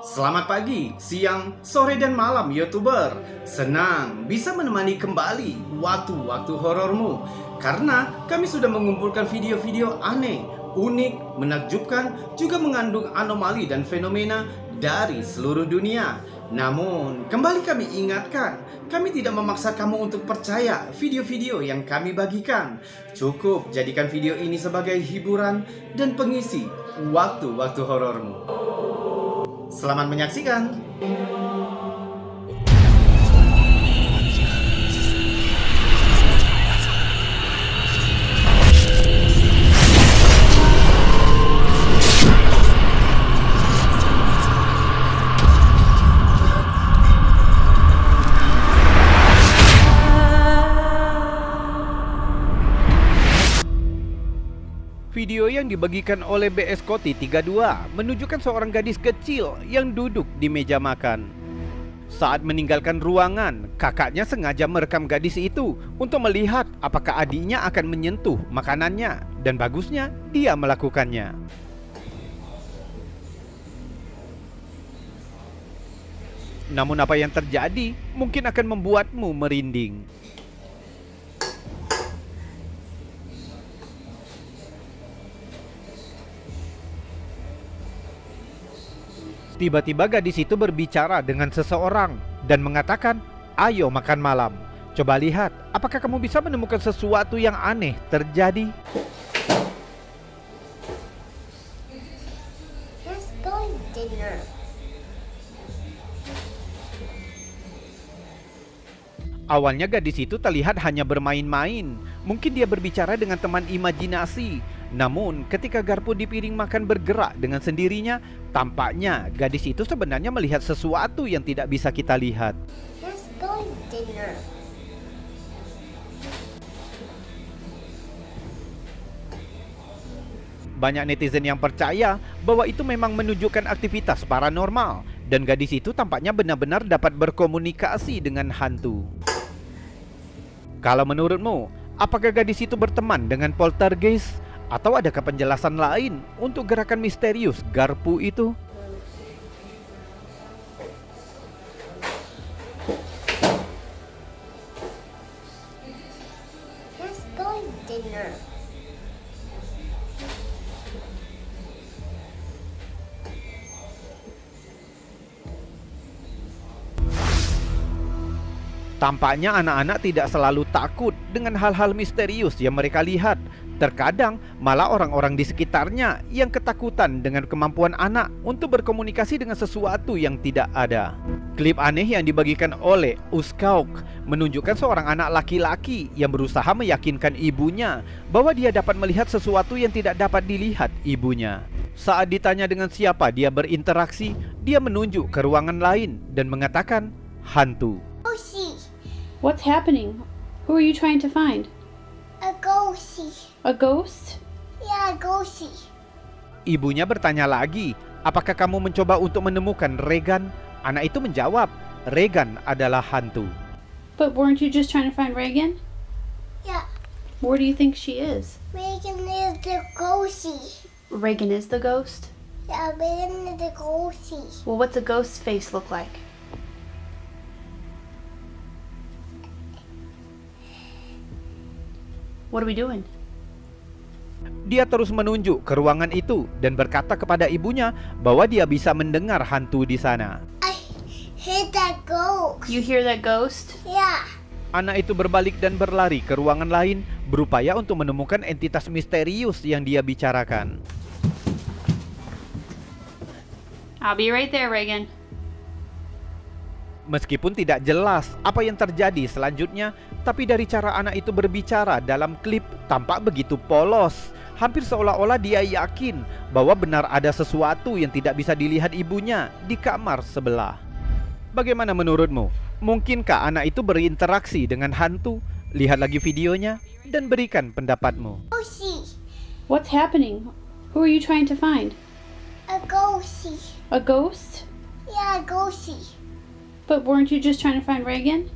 Selamat pagi, siang, sore, dan malam YouTuber. Senang bisa menemani kembali waktu-waktu horormu, karena kami sudah mengumpulkan video-video aneh, unik, menakjubkan, juga mengandung anomali dan fenomena dari seluruh dunia. Namun, kembali kami ingatkan, kami tidak memaksa kamu untuk percaya video-video yang kami bagikan. Cukup jadikan video ini sebagai hiburan dan pengisi waktu-waktu horormu. Selamat menyaksikan. Video yang dibagikan oleh BS Koti 32 menunjukkan seorang gadis kecil yang duduk di meja makan. Saat meninggalkan ruangan, kakaknya sengaja merekam gadis itu untuk melihat apakah adiknya akan menyentuh makanannya, dan bagusnya dia melakukannya. Namun apa yang terjadi mungkin akan membuatmu merinding. Tiba-tiba gadis itu berbicara dengan seseorang dan mengatakan, "Ayo makan malam. Coba lihat, apakah kamu bisa menemukan sesuatu yang aneh terjadi?" Let's go dinner. Awalnya gadis itu terlihat hanya bermain-main. Mungkin dia berbicara dengan teman imajinasi. Namun ketika garpu di piring makan bergerak dengan sendirinya, tampaknya gadis itu sebenarnya melihat sesuatu yang tidak bisa kita lihat. Let's go dinner. Banyak netizen yang percaya bahwa itu memang menunjukkan aktivitas paranormal, dan gadis itu tampaknya benar-benar dapat berkomunikasi dengan hantu. Kalau menurutmu, apakah gadis itu berteman dengan poltergeist? Atau adakah penjelasan lain untuk gerakan misterius garpu itu? Let's go dinner. Tampaknya anak-anak tidak selalu takut dengan hal-hal misterius yang mereka lihat. Terkadang malah orang-orang di sekitarnya yang ketakutan dengan kemampuan anak untuk berkomunikasi dengan sesuatu yang tidak ada. Klip aneh yang dibagikan oleh Uskauk menunjukkan seorang anak laki-laki yang berusaha meyakinkan ibunya bahwa dia dapat melihat sesuatu yang tidak dapat dilihat ibunya. Saat ditanya dengan siapa dia berinteraksi, dia menunjuk ke ruangan lain dan mengatakan, "Hantu." Oh, see. What's happening? Who are you trying to find? A ghosty. A ghost? Yeah, a ghosty. Ibunya bertanya lagi, "Apakah kamu mencoba untuk menemukan Regan?" Anak itu menjawab, "Regan adalah hantu." But weren't you just trying to find Reagan? Yeah. Where do you think she is? Megan is the ghosty. Reagan is the ghost? Yeah, Megan is the ghosty. Well, what's a ghost's face look like? What are we doing? Dia terus menunjuk ke ruangan itu dan berkata kepada ibunya bahwa dia bisa mendengar hantu di sana. I hate that ghost. You hear that ghost? Yeah. Anak itu berbalik dan berlari ke ruangan lain, berupaya untuk menemukan entitas misterius yang dia bicarakan. I'll be right there, Reagan. Meskipun tidak jelas apa yang terjadi selanjutnya, tapi dari cara anak itu berbicara dalam klip tampak begitu polos. Hampir seolah-olah dia yakin bahwa benar ada sesuatu yang tidak bisa dilihat ibunya di kamar sebelah. Bagaimana menurutmu? Mungkinkah anak itu berinteraksi dengan hantu? Lihat lagi videonya dan berikan pendapatmu. Ghosty. What's happening? Who are you trying to find? A ghosty. A ghost? Yeah, a ghosty. But weren't you just trying to find Reagan?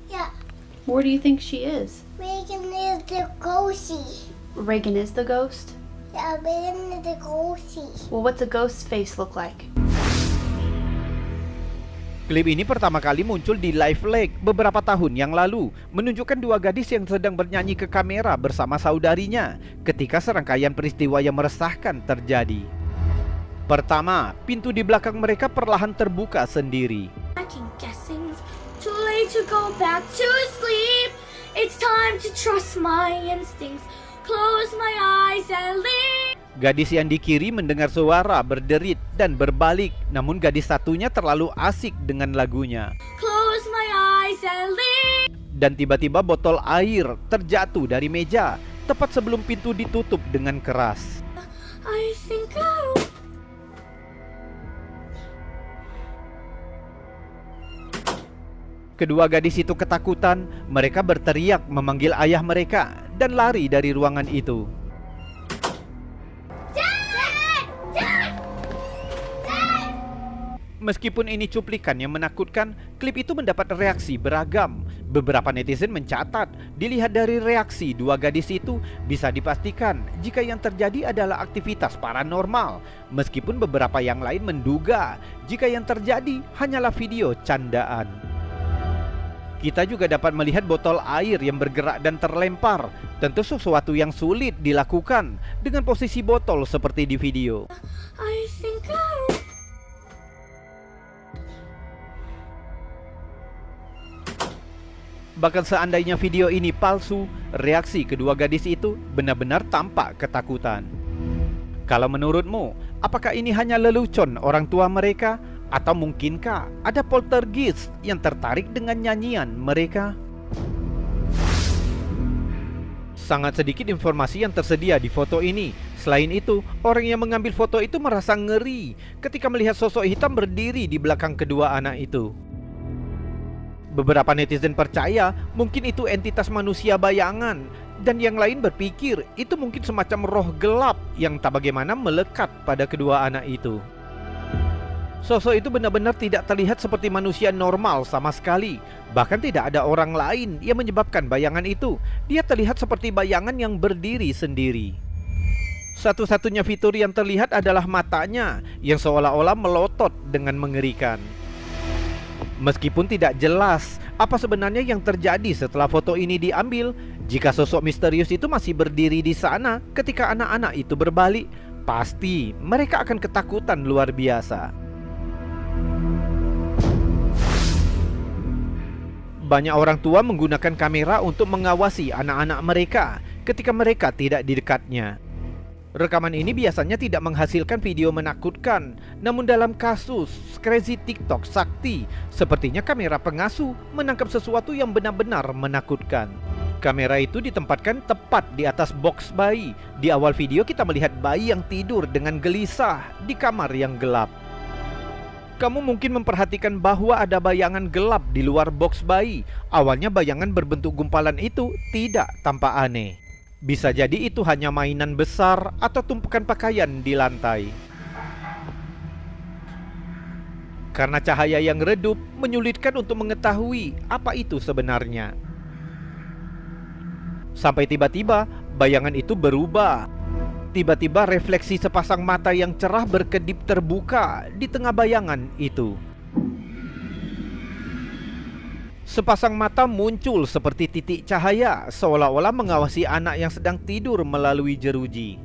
Yeah. Where do you think she is? Megan is the ghosty. Reagan is the ghost? Yeah, Megan is the ghosty. Well, what's a ghost's face look like? Klip ini pertama kali muncul di Live Lake beberapa tahun yang lalu, menunjukkan dua gadis yang sedang bernyanyi ke kamera bersama saudarinya ketika serangkaian peristiwa yang meresahkan terjadi. Pertama, pintu di belakang mereka perlahan terbuka sendiri. Too late to go back to sleep. It's time to trust my instincts. Close my eyes and leave. Gadis yang di kiri mendengar suara berderit dan berbalik, namun gadis satunya terlalu asik dengan lagunya. Close my eyes and leave. Dan tiba-tiba botol air terjatuh dari meja tepat sebelum pintu ditutup dengan keras. I think I'll... Kedua gadis itu ketakutan, mereka berteriak memanggil ayah mereka dan lari dari ruangan itu. Meskipun ini cuplikan yang menakutkan, klip itu mendapat reaksi beragam. Beberapa netizen mencatat, dilihat dari reaksi dua gadis itu, bisa dipastikan jika yang terjadi adalah aktivitas paranormal. Meskipun beberapa yang lain menduga jika yang terjadi hanyalah video candaan. Kita juga dapat melihat botol air yang bergerak dan terlempar. Tentu sesuatu yang sulit dilakukan dengan posisi botol seperti di video. I think I'll... Bahkan seandainya video ini palsu, reaksi kedua gadis itu benar-benar tampak ketakutan. Kalau menurutmu, apakah ini hanya lelucon orang tua mereka? Atau mungkinkah ada poltergeist yang tertarik dengan nyanyian mereka? Sangat sedikit informasi yang tersedia di foto ini. Selain itu, orang yang mengambil foto itu merasa ngeri ketika melihat sosok hitam berdiri di belakang kedua anak itu. Beberapa netizen percaya mungkin itu entitas manusia bayangan, dan yang lain berpikir itu mungkin semacam roh gelap yang tak bagaimana melekat pada kedua anak itu. Sosok itu benar-benar tidak terlihat seperti manusia normal sama sekali. Bahkan tidak ada orang lain yang menyebabkan bayangan itu. Dia terlihat seperti bayangan yang berdiri sendiri. Satu-satunya fitur yang terlihat adalah matanya yang seolah-olah melotot dengan mengerikan. Meskipun tidak jelas apa sebenarnya yang terjadi setelah foto ini diambil, jika sosok misterius itu masih berdiri di sana ketika anak-anak itu berbalik, pasti mereka akan ketakutan luar biasa. Banyak orang tua menggunakan kamera untuk mengawasi anak-anak mereka ketika mereka tidak di dekatnya. Rekaman ini biasanya tidak menghasilkan video menakutkan, namun dalam kasus Crazy TikTok Sakti, sepertinya kamera pengasuh menangkap sesuatu yang benar-benar menakutkan. Kamera itu ditempatkan tepat di atas box bayi. Di awal video kita melihat bayi yang tidur dengan gelisah di kamar yang gelap. Kamu mungkin memperhatikan bahwa ada bayangan gelap di luar box bayi. Awalnya bayangan berbentuk gumpalan itu tidak tampak aneh. Bisa jadi itu hanya mainan besar atau tumpukan pakaian di lantai. Karena cahaya yang redup menyulitkan untuk mengetahui apa itu sebenarnya. Sampai tiba-tiba bayangan itu berubah. Tiba-tiba refleksi sepasang mata yang cerah berkedip terbuka di tengah bayangan itu. Sepasang mata muncul seperti titik cahaya, seolah-olah mengawasi anak yang sedang tidur melalui jeruji.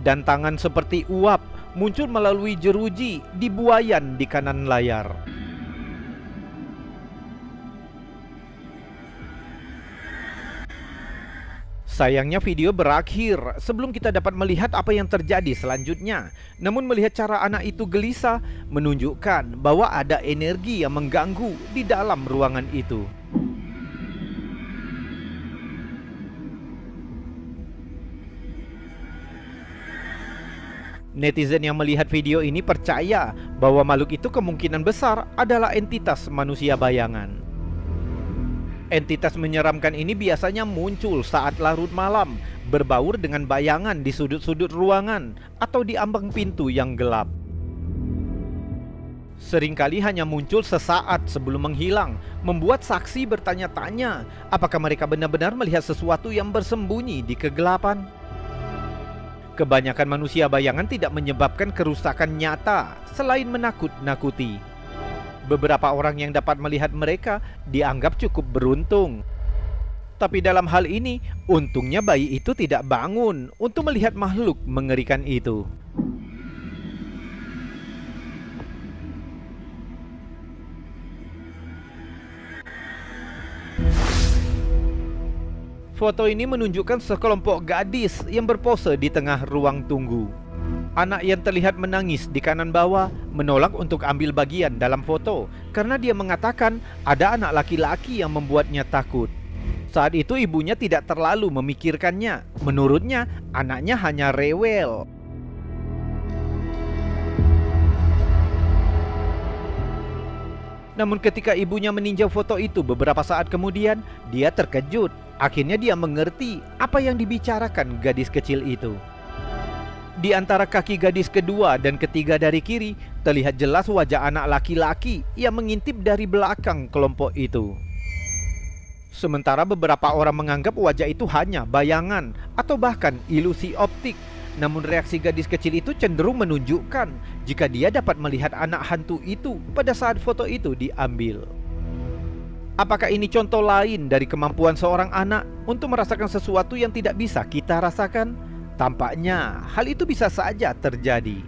Dan tangan seperti uap muncul melalui jeruji di buayan di kanan layar. Sayangnya video berakhir sebelum kita dapat melihat apa yang terjadi selanjutnya. Namun melihat cara anak itu gelisah menunjukkan bahwa ada energi yang mengganggu di dalam ruangan itu. Netizen yang melihat video ini percaya bahwa makhluk itu kemungkinan besar adalah entitas manusia bayangan. Entitas menyeramkan ini biasanya muncul saat larut malam, berbaur dengan bayangan di sudut-sudut ruangan atau di ambang pintu yang gelap. Seringkali hanya muncul sesaat sebelum menghilang, membuat saksi bertanya-tanya apakah mereka benar-benar melihat sesuatu yang bersembunyi di kegelapan. Kebanyakan manusia bayangan tidak menyebabkan kerusakan nyata selain menakut-nakuti. Beberapa orang yang dapat melihat mereka dianggap cukup beruntung. Tapi dalam hal ini, untungnya bayi itu tidak bangun untuk melihat makhluk mengerikan itu. Foto ini menunjukkan sekelompok gadis yang berpose di tengah ruang tunggu. Anak yang terlihat menangis di kanan bawah menolak untuk ambil bagian dalam foto karena dia mengatakan ada anak laki-laki yang membuatnya takut. Saat itu ibunya tidak terlalu memikirkannya. Menurutnya, anaknya hanya rewel. Namun ketika ibunya meninjau foto itu beberapa saat kemudian, dia terkejut. Akhirnya dia mengerti apa yang dibicarakan gadis kecil itu. Di antara kaki gadis kedua dan ketiga dari kiri, terlihat jelas wajah anak laki-laki yang mengintip dari belakang kelompok itu. Sementara beberapa orang menganggap wajah itu hanya bayangan atau bahkan ilusi optik. Namun reaksi gadis kecil itu cenderung menunjukkan jika dia dapat melihat anak hantu itu pada saat foto itu diambil. Apakah ini contoh lain dari kemampuan seorang anak untuk merasakan sesuatu yang tidak bisa kita rasakan? Tampaknya hal itu bisa saja terjadi.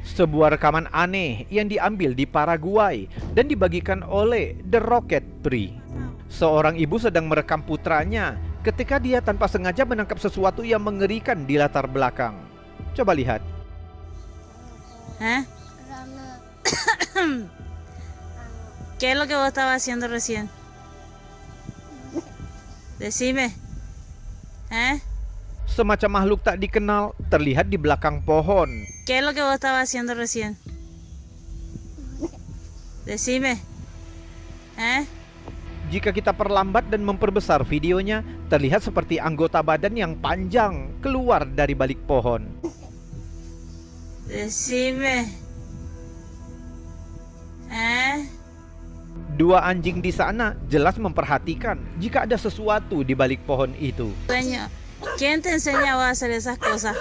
Sebuah rekaman aneh yang diambil di Paraguay dan dibagikan oleh The Rocket Tree. Seorang ibu sedang merekam putranya ketika dia tanpa sengaja menangkap sesuatu yang mengerikan di latar belakang. Coba lihat. ¿Qué es lo que vos estabas haciendo recién? Decime. Semacam makhluk tak dikenal terlihat di belakang pohon. ¿Qué es lo que vos estabas haciendo recién? Decime. Jika kita perlambat dan memperbesar videonya, terlihat seperti anggota badan yang panjang keluar dari balik pohon. Decime. Dua anjing di sana jelas memperhatikan jika ada sesuatu di balik pohon itu. ¿Quién te enseña a hacer esas cosas?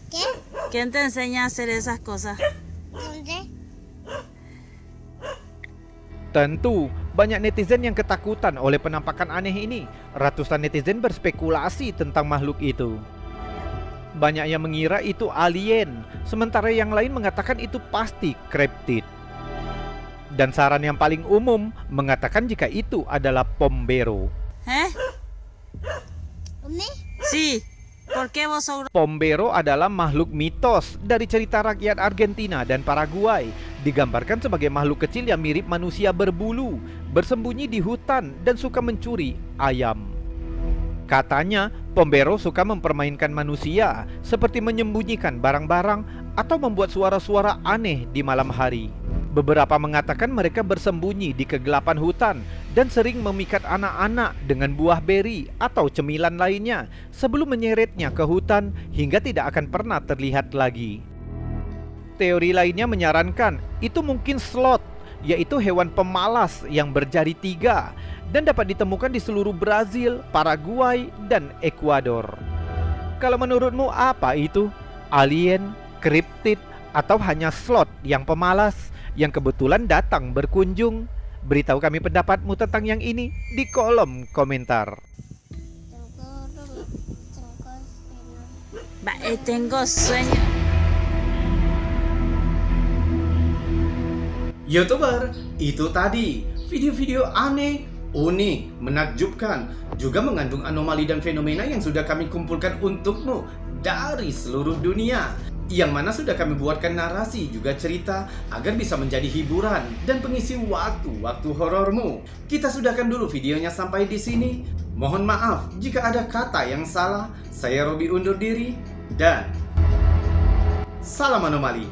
¿Qué? ¿Quién te enseña a hacer esas cosas? ¿Dónde? Tentu, banyak netizen yang ketakutan oleh penampakan aneh ini. Ratusan netizen berspekulasi tentang makhluk itu. Banyak yang mengira itu alien, sementara yang lain mengatakan itu pasti kriptid. Dan saran yang paling umum mengatakan jika itu adalah Pombero. Sí. ¿Por qué vos sos... Pombero adalah makhluk mitos dari cerita rakyat Argentina dan Paraguay. Digambarkan sebagai makhluk kecil yang mirip manusia berbulu, bersembunyi di hutan dan suka mencuri ayam. Katanya, Pombero suka mempermainkan manusia, seperti menyembunyikan barang-barang atau membuat suara-suara aneh di malam hari. Beberapa mengatakan mereka bersembunyi di kegelapan hutan dan sering memikat anak-anak dengan buah beri atau cemilan lainnya sebelum menyeretnya ke hutan hingga tidak akan pernah terlihat lagi. Teori lainnya menyarankan itu mungkin sloth, yaitu hewan pemalas yang berjari 3 dan dapat ditemukan di seluruh Brazil, Paraguay, dan Ekuador. Kalau menurutmu apa itu? Alien, kriptid, atau hanya sloth yang pemalas yang kebetulan datang berkunjung? Beritahu kami pendapatmu tentang yang ini di kolom komentar. Tengo sueño. YouTuber, itu tadi video-video aneh, unik, menakjubkan, juga mengandung anomali dan fenomena yang sudah kami kumpulkan untukmu dari seluruh dunia, yang mana sudah kami buatkan narasi juga cerita agar bisa menjadi hiburan dan pengisi waktu-waktu horormu. Kita sudahkan dulu videonya sampai di sini. Mohon maaf jika ada kata yang salah. Saya Robi undur diri dan salam anomali.